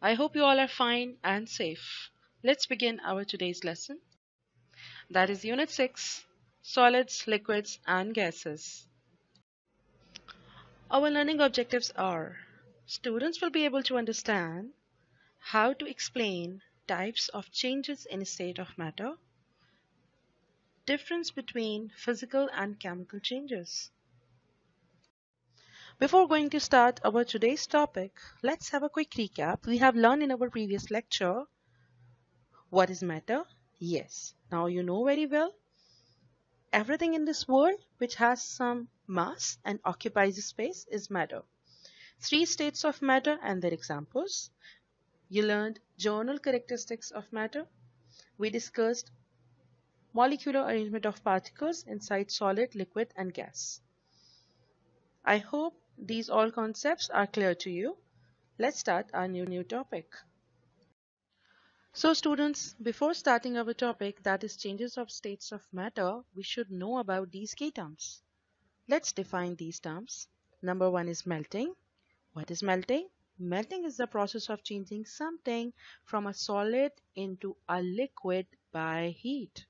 I hope you all are fine and safe. Let's begin our today's lesson. That is Unit 6, Solids, Liquids and Gases. Our learning objectives are: students will be able to understand how to explain types of changes in a state of matter, difference between physical and chemical changes. Before going to start our today's topic, let's have a quick recap. We have learned in our previous lecture what is matter. Yes, now you know very well. Everything in this world which has some mass and occupies space is matter. Three states of matter and their examples. You learned general characteristics of matter. We discussed molecular arrangement of particles inside solid, liquid and gas. I hope these all concepts are clear to you. Let's start our new topic. So students, before starting our topic, that is changes of states of matter, we should know about these key terms. Let's define these terms. Number one is melting. What is melting? Melting is the process of changing something from a solid into a liquid by heat.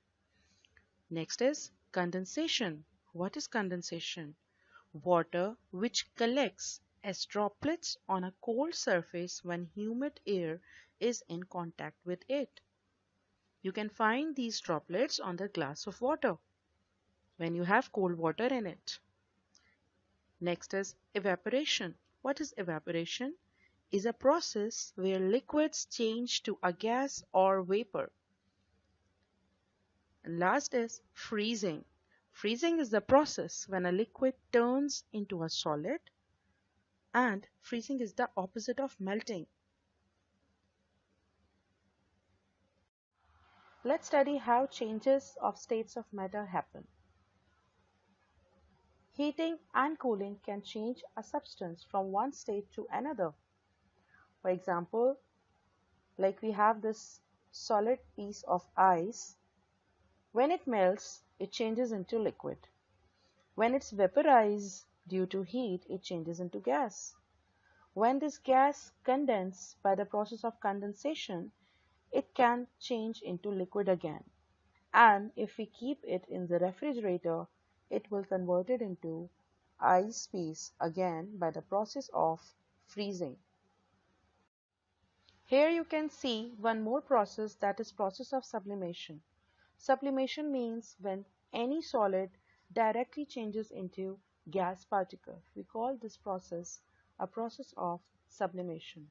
Next is condensation. What is condensation? Water which collects as droplets on a cold surface when humid air is in contact with it. You can find these droplets on the glass of water when you have cold water in it. Next is evaporation. What is evaporation? Is a process where liquids change to a gas or vapor. And last is freezing. Freezing is the process when a liquid turns into a solid, and freezing is the opposite of melting. Let's study how changes of states of matter happen. Heating and cooling can change a substance from one state to another. For example, like we have this solid piece of ice. When it melts, it changes into liquid. When it's vaporized due to heat, it changes into gas. When this gas condenses by the process of condensation, it can change into liquid again. And if we keep it in the refrigerator, it will convert it into ice piece again by the process of freezing. Here you can see one more process, that is process of sublimation. Sublimation means when any solid directly changes into gas particle. We call this process a process of sublimation.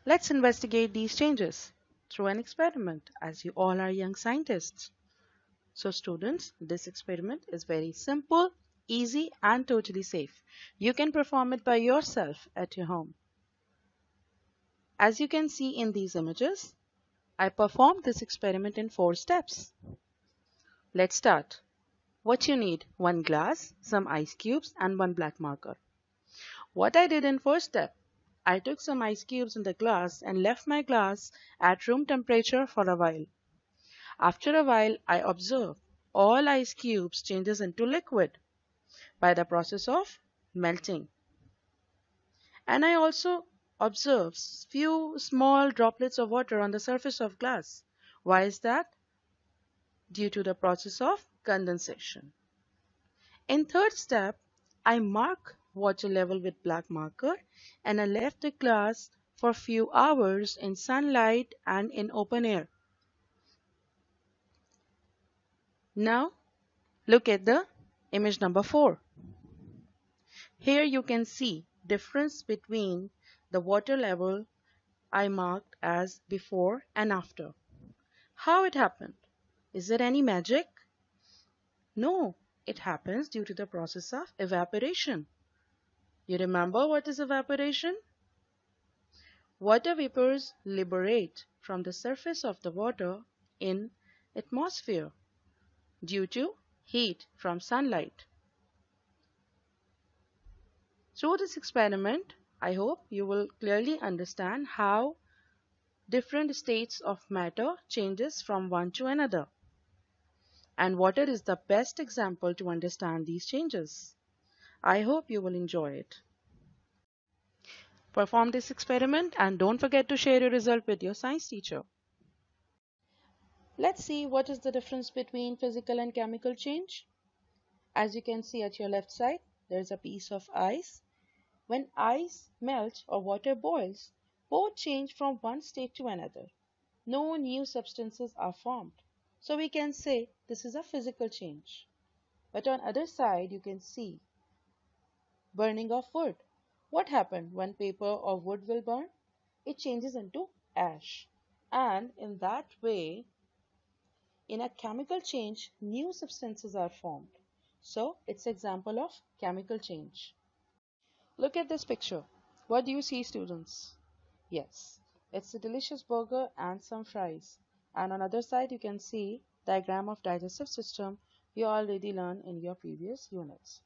Let's investigate these changes through an experiment, as you all are young scientists. So students, this experiment is very simple, easy and totally safe. You can perform it by yourself at your home. As you can see in these images, I performed this experiment in 4 steps. Let's start. What you need: one glass, some ice cubes and one black marker. What I did in first step, I took some ice cubes in the glass and left my glass at room temperature for a while. After a while, I observed all ice cubes changes into liquid by the process of melting. And I also observed few small droplets of water on the surface of glass. Why is that? Due to the process of condensation. In third step, I mark water level with black marker and I left the glass for few hours in sunlight and in open air. Now look at the image number 4. Here you can see difference between the water level I marked as before and after. How it happened? Is there any magic? No, it happens due to the process of evaporation. You remember what is evaporation? Water vapors liberate from the surface of the water in atmosphere due to heat from sunlight. Through this experiment, I hope you will clearly understand how different states of matter changes from one to another. And water is the best example to understand these changes. I hope you will enjoy it. Perform this experiment and don't forget to share your result with your science teacher. Let's see what is the difference between physical and chemical change. As you can see at your left side, there is a piece of ice. When ice melts or water boils, both change from one state to another. No new substances are formed. So we can say this is a physical change. But on other side, you can see burning of wood. What happened when paper or wood will burn? It changes into ash. And in that way, in a chemical change, new substances are formed. So it's example of chemical change. Look at this picture. What do you see, students? Yes, it's a delicious burger and some fries. And on other side, you can see diagram of digestive system you already learned in your previous units.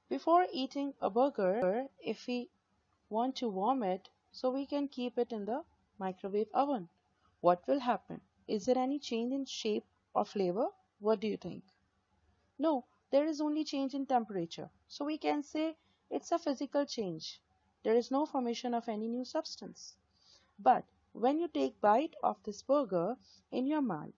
Before eating a burger, if we want to warm it, so we can keep it in the microwave oven. What will happen? Is there any change in shape or flavor? What do you think? No, there is only change in temperature. So we can say it's a physical change. There is no formation of any new substance. But when you take bite of this burger in your mouth,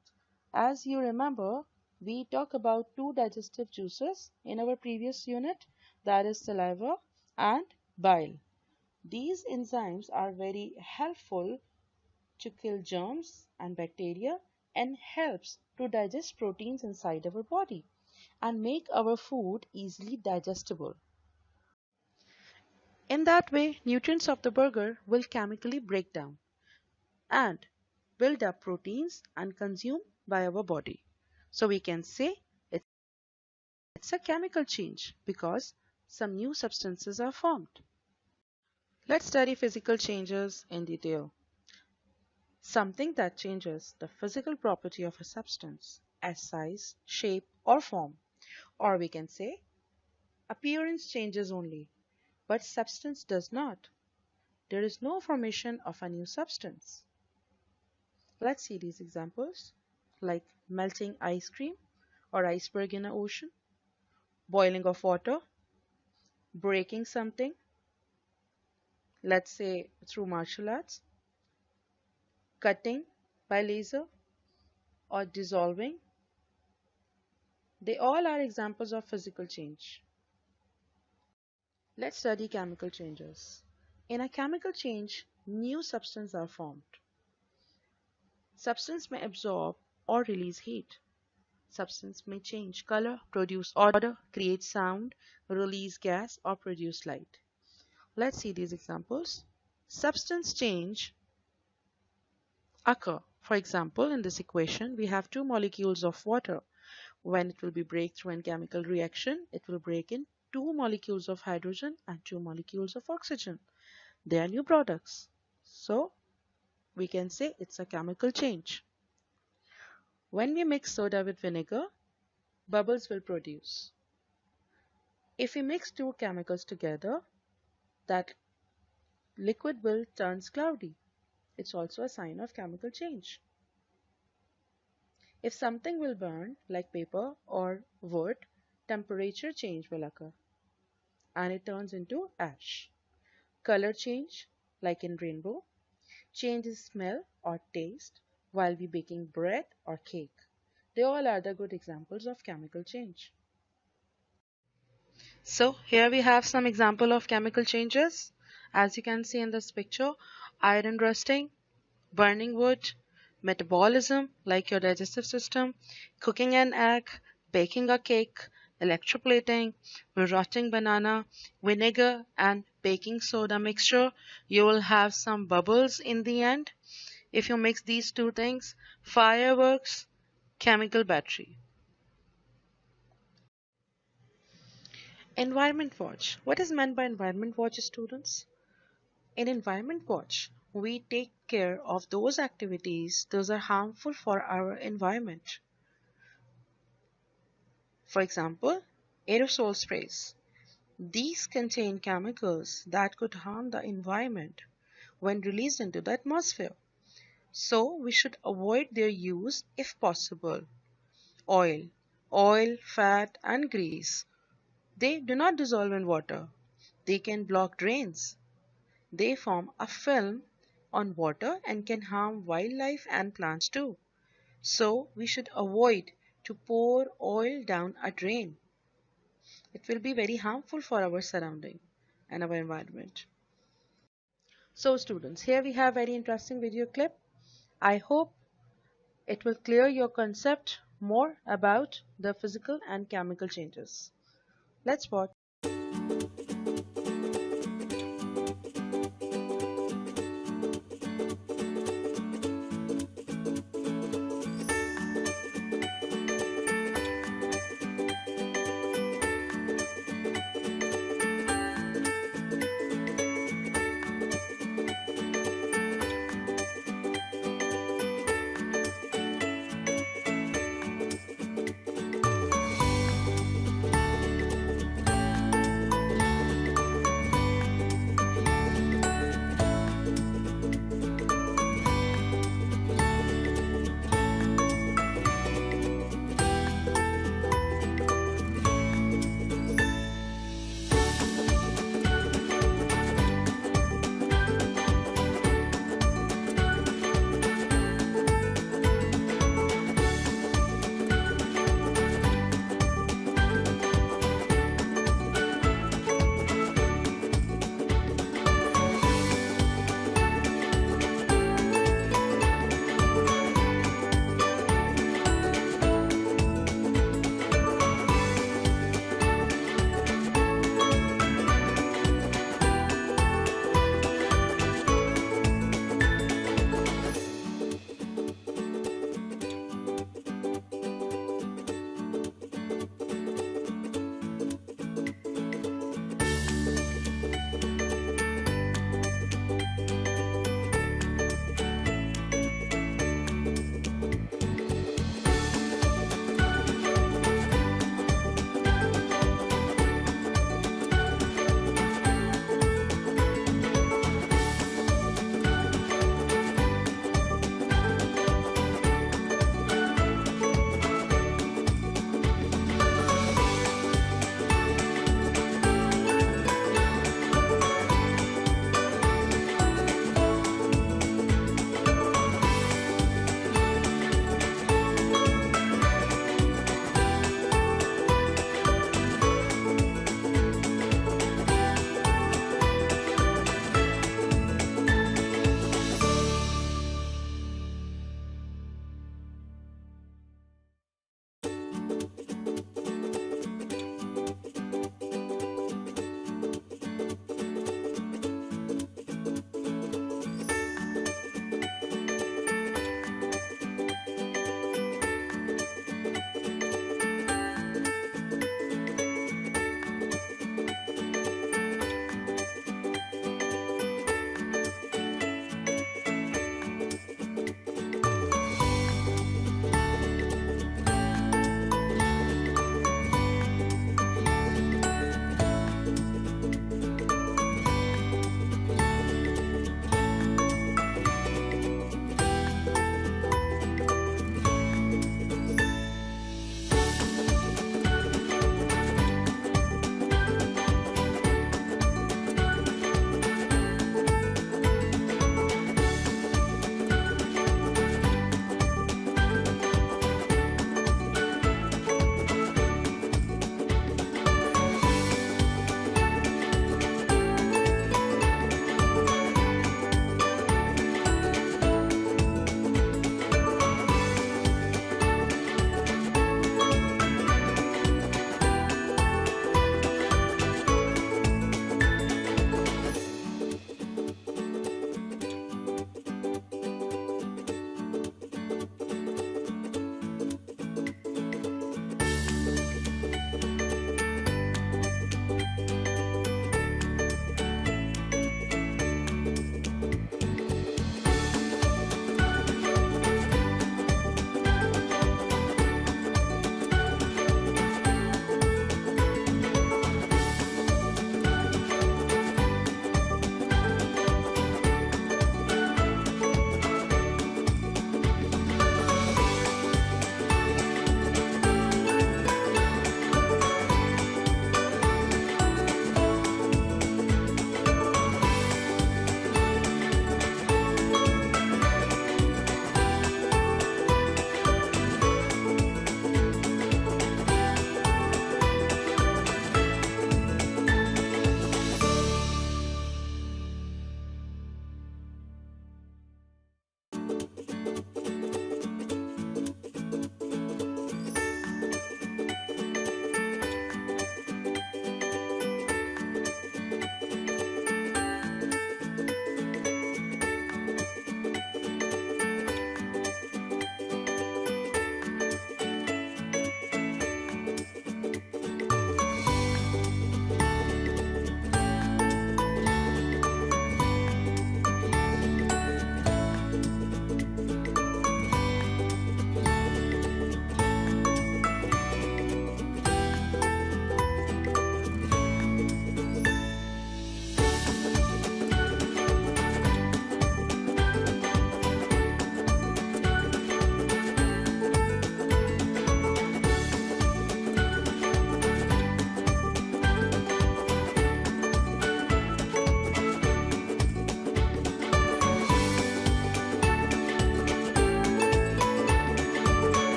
as you remember, we talked about two digestive juices in our previous unit, that is saliva and bile. These enzymes are very helpful to kill germs and bacteria and helps to digest proteins inside our body and make our food easily digestible. In that way, nutrients of the burger will chemically break down and build up proteins and consumed by our body. So we can say it's a chemical change because some new substances are formed. Let's study physical changes in detail. Something that changes the physical property of a substance as size, shape or form. Or we can say appearance changes only, but substance does not. There is no formation of a new substance. Let's see these examples like melting ice cream or iceberg in an ocean, boiling of water, breaking something, let's say through martial arts, cutting by laser or dissolving. They all are examples of physical change. Let's study chemical changes. In a chemical change, new substances are formed. Substance may absorb or release heat. Substance may change color, produce odor, create sound, release gas, or produce light. Let's see these examples. Substance change occur. For example, in this equation, we have two molecules of water. When it will be break through a chemical reaction, it will break in two molecules of hydrogen and two molecules of oxygen. They are new products. So, we can say it's a chemical change. When we mix soda with vinegar, bubbles will produce. If we mix two chemicals together, that liquid will turn cloudy. It's also a sign of chemical change. If something will burn, like paper or wood, temperature change will occur and it turns into ash. Color change, like in rainbow, change in smell or taste while we baking bread or cake. They all are the good examples of chemical change. So here we have some example of chemical changes. As you can see in this picture, iron rusting, burning wood, metabolism like your digestive system, cooking an egg, baking a cake, electroplating, rotting banana, vinegar and baking soda mixture. You will have some bubbles in the end. If you mix these two things, fireworks, chemical battery. Environment watch. What is meant by environment watch, students? In environment watch, we take care of those activities those are harmful for our environment. For example, aerosol sprays. These contain chemicals that could harm the environment when released into the atmosphere. So we should avoid their use if possible. Oil, fat and grease. They do not dissolve in water. They can block drains. They form a film on water and can harm wildlife and plants too. So we should avoid to pour oil down a drain. It will be very harmful for our surrounding and our environment. So students, here we have very interesting video clip. I hope it will clear your concept more about the physical and chemical changes. Let's watch.